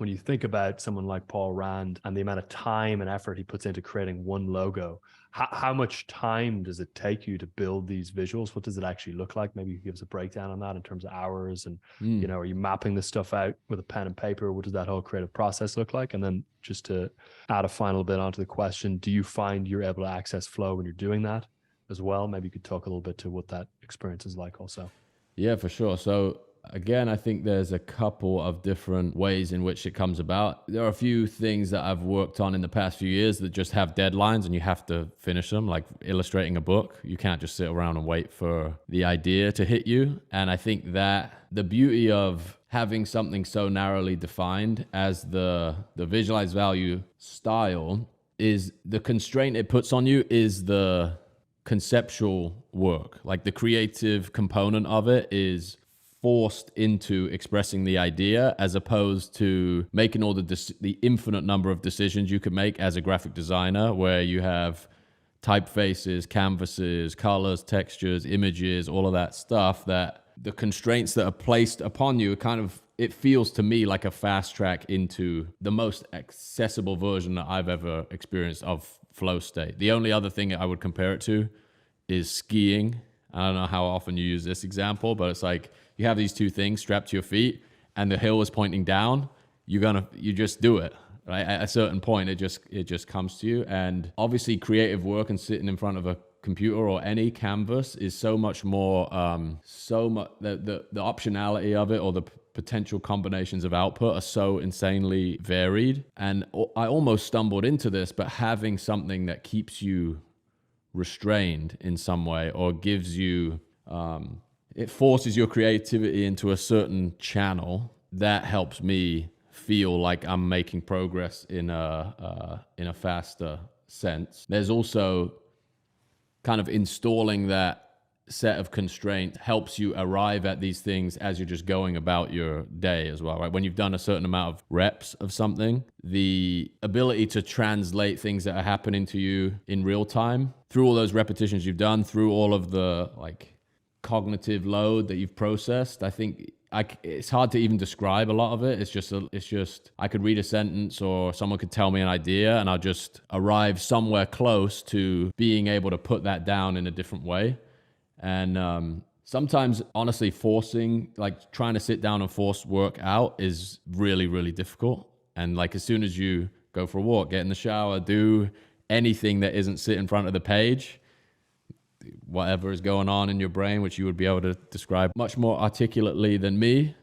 when you think about someone like Paul Rand and the amount of time and effort he puts into creating one logo, how much time does it take you to build these visuals? What does it actually look like? Maybe you give us a breakdown on that in terms of hours and, are you mapping this stuff out with a pen and paper? What does that whole creative process look like? And then just to add a final bit onto the question, do you find you're able to access flow when you're doing that as well? Maybe you could talk a little bit to what that experience is like also. Yeah, for sure. So again, I think there's a couple of different ways in which it comes about. There are a few things that I've worked on in the past few years that just have deadlines and you have to finish them, like illustrating a book. You can't just sit around and wait for the idea to hit you. And I think that the beauty of having something so narrowly defined as the visualized value style is the constraint it puts on you is the conceptual work. Like the creative component of it is forced into expressing the idea, as opposed to making all the infinite number of decisions you could make as a graphic designer, where you have typefaces, canvases, colors, textures, images, all of that stuff, that the constraints that are placed upon you it feels to me like a fast track into the most accessible version that I've ever experienced of flow state. The only other thing I would compare it to is skiing. I don't know how often you use this example, but it's like you have these two things strapped to your feet and the hill is pointing down. You just do it, right? At a certain point, it just comes to you. And obviously creative work and sitting in front of a computer or any canvas is so much more, the optionality of it, or the potential combinations of output are so insanely varied. And I almost stumbled into this, but having something that keeps you restrained in some way, or gives you, it forces your creativity into a certain channel, that helps me feel like I'm making progress in a faster sense. There's also kind of installing that set of constraint helps you arrive at these things as you're just going about your day as well, right? When you've done a certain amount of reps of something, the ability to translate things that are happening to you in real time through all those repetitions you've done, through all of the like cognitive load that you've processed, I think it's hard to even describe a lot of it. It's just I could read a sentence or someone could tell me an idea and I'll just arrive somewhere close to being able to put that down in a different way. And sometimes, honestly, trying to sit down and force work out is really, really difficult. And like as soon as you go for a walk, get in the shower, do anything that isn't sit in front of the page, whatever is going on in your brain, which you would be able to describe much more articulately than me,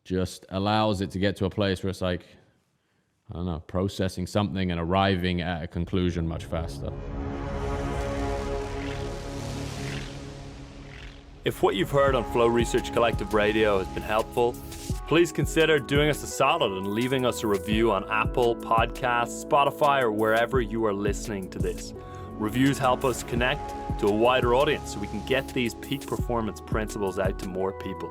just allows it to get to a place where it's like, I don't know, processing something and arriving at a conclusion much faster. If what you've heard on Flow Research Collective Radio has been helpful, please consider doing us a solid and leaving us a review on Apple Podcasts, Spotify, or wherever you are listening to this. Reviews help us connect to a wider audience so we can get these peak performance principles out to more people.